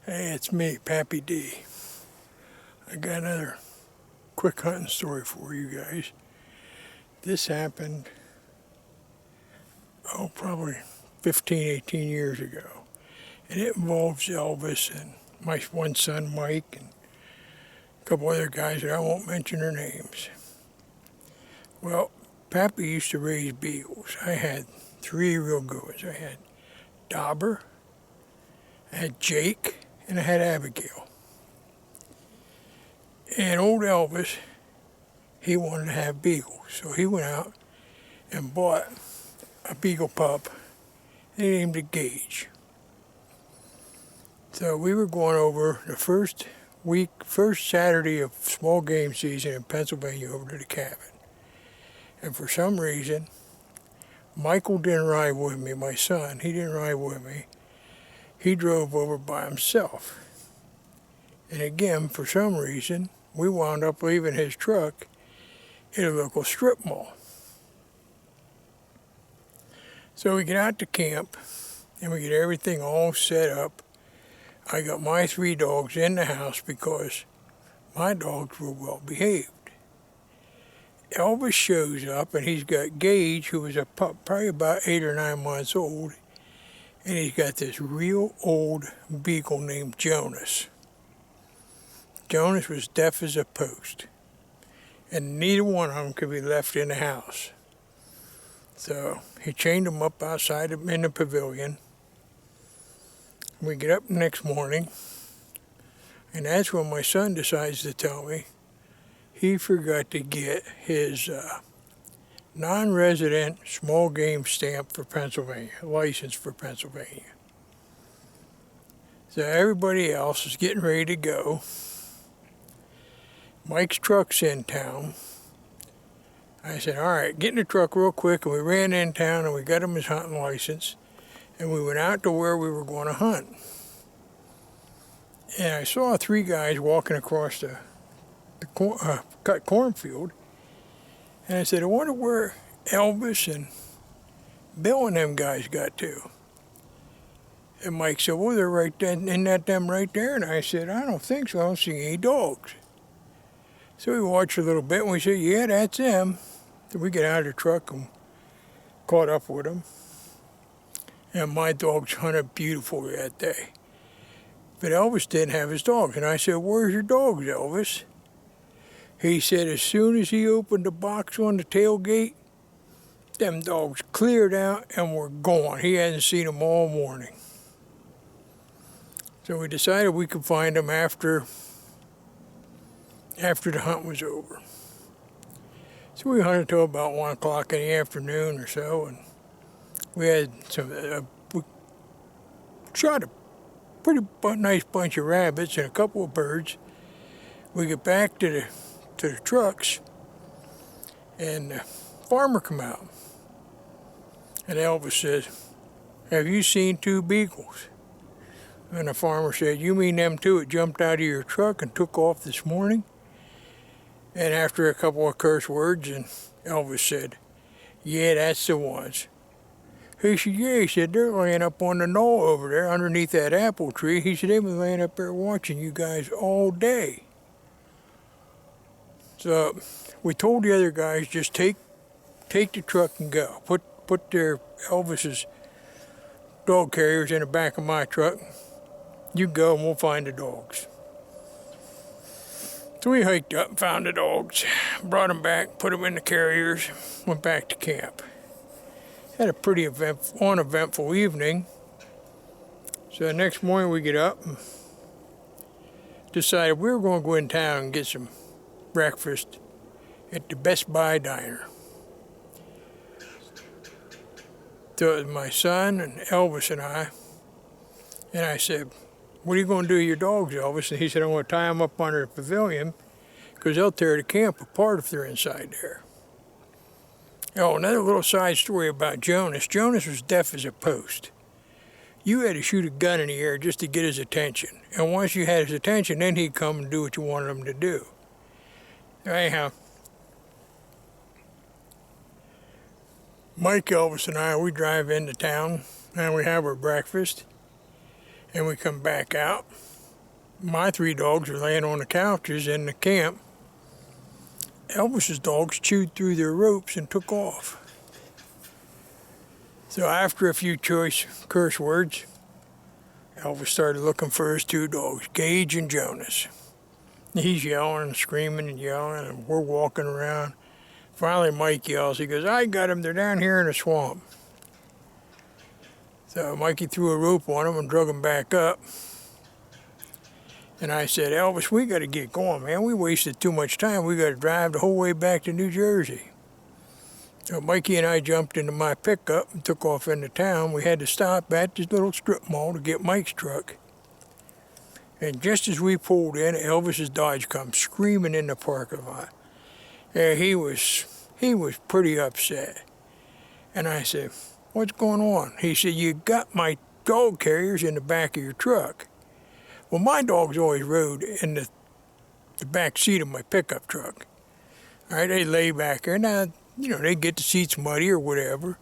Hey, it's me, Pappy D. I got another quick hunting story for you guys. This happened, probably 15, 18 years ago. And it involves Elvis and my one son, Mike, and a couple other guys that I won't mention their names. Well, Pappy used to raise beagles. I had 3 real good ones. I had Dauber, I had Jake, and I had Abigail. And old Elvis, he wanted to have beagles. So he went out and bought a beagle pup, and he named it Gage. So we were going over the first Saturday of small game season in Pennsylvania over to the cabin. And for some reason, Michael didn't ride with me, my son. He didn't ride with me. He drove over by himself. And again, for some reason, we wound up leaving his truck at a local strip mall. So we get out to camp, and we get everything all set up. I got my 3 dogs in the house because my dogs were well behaved. Elvis shows up, and he's got Gage, who was a pup, probably about 8 or 9 months old, and he's got this real old beagle named Jonas. Jonas was deaf as a post, and neither one of them could be left in the house. So he chained them up outside in the pavilion. We get up the next morning, and that's when my son decides to tell me he forgot to get his non-resident small game stamp for Pennsylvania, license for Pennsylvania. So everybody else is getting ready to go. Mike's truck's in town. I said, all right, get in the truck real quick, and we ran in town and we got him his hunting license, and we went out to where we were going to hunt. And I saw 3 guys walking across the cut cornfield, and I said, I wonder where Elvis and Bill and them guys got to. And Mike said, well, they're right there, isn't that them right there? And I said, I don't think so, I don't see any dogs. So we watched a little bit, and we said, yeah, that's them. So we get out of the truck and caught up with them. And my dogs hunted beautifully that day. But Elvis didn't have his dogs. And I said, where's your dogs, Elvis? He said as soon as he opened the box on the tailgate, them dogs cleared out and were gone. He hadn't seen them all morning. So we decided we could find them after the hunt was over. So we hunted till about 1 o'clock in the afternoon or so, and we had we shot a pretty nice bunch of rabbits and a couple of birds. We get back to the trucks, and the farmer come out, and Elvis says, have you seen 2 beagles? And the farmer said, you mean them 2 that jumped out of your truck and took off this morning? And after a couple of curse words, and Elvis said, yeah, that's the ones. He said, yeah, he said, they're laying up on the knoll over there underneath that apple tree. He said, they've been laying up there watching you guys all day. So we told the other guys, just take the truck and go. Put their Elvis's dog carriers in the back of my truck. You go and we'll find the dogs. So we hiked up and found the dogs, brought them back, put them in the carriers, went back to camp. Had a pretty uneventful evening. So the next morning we get up and decided we were going to go in town and get some breakfast at the Best Buy diner. So it was my son and Elvis and I said, what are you going to do with your dogs, Elvis? And he said, I'm going to tie them up under the pavilion because they'll tear the camp apart if they're inside there. Oh, another little side story about Jonas. Jonas was deaf as a post. You had to shoot a gun in the air just to get his attention. And once you had his attention, then he'd come and do what you wanted him to do. Anyhow, Mike, Elvis, and I, we drive into town, and we have our breakfast, and we come back out. my 3 dogs were laying on the couches in the camp. Elvis's dogs chewed through their ropes and took off. So after a few choice curse words, Elvis started looking for his 2 dogs, Gage and Jonas. He's yelling and screaming and yelling, and we're walking around. Finally, Mike yells, he goes, "I got them, they're down here in the swamp." So Mikey threw a rope on them and drug them back up. And I said, "Elvis, we got to get going, man. We wasted too much time. We got to drive the whole way back to New Jersey." So Mikey and I jumped into my pickup and took off into town. We had to stop at this little strip mall to get Mike's truck. And just as we pulled in, Elvis's Dodge comes screaming in the parking lot. And he was pretty upset. And I said, "What's going on?" He said, "You got my dog carriers in the back of your truck." Well, my dogs always rode in the back seat of my pickup truck. All right, they lay back there. Now, they get the seats muddy or whatever.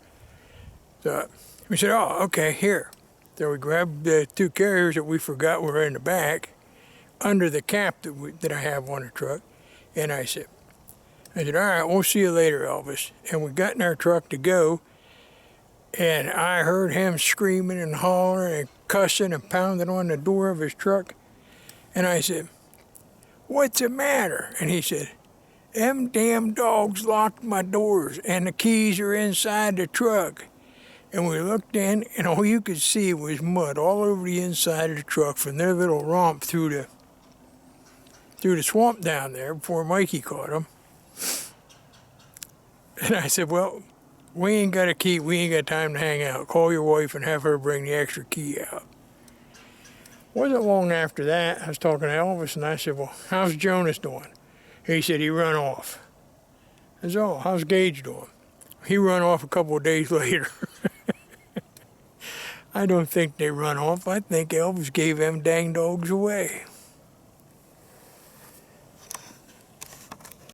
So we said, "Oh, okay, here." So we grabbed the 2 carriers that we forgot were in the back under the cap that I have on the truck. And I said, "All right, we'll see you later, Elvis." And we got in our truck to go. And I heard him screaming and hollering and cussing and pounding on the door of his truck. And I said, "What's the matter?" And he said, "Them damn dogs locked my doors and the keys are inside the truck." And we looked in, and all you could see was mud all over the inside of the truck from their little romp through the swamp down there before Mikey caught them. And I said, "Well, we ain't got a key. We ain't got time to hang out. Call your wife and have her bring the extra key out." Wasn't long after that, I was talking to Elvis, and I said, "Well, how's Jonas doing?" He said he run off. I said, "Oh, how's Gage doing?" He run off a couple of days later. I don't think they run off. I think Elvis gave them dang dogs away.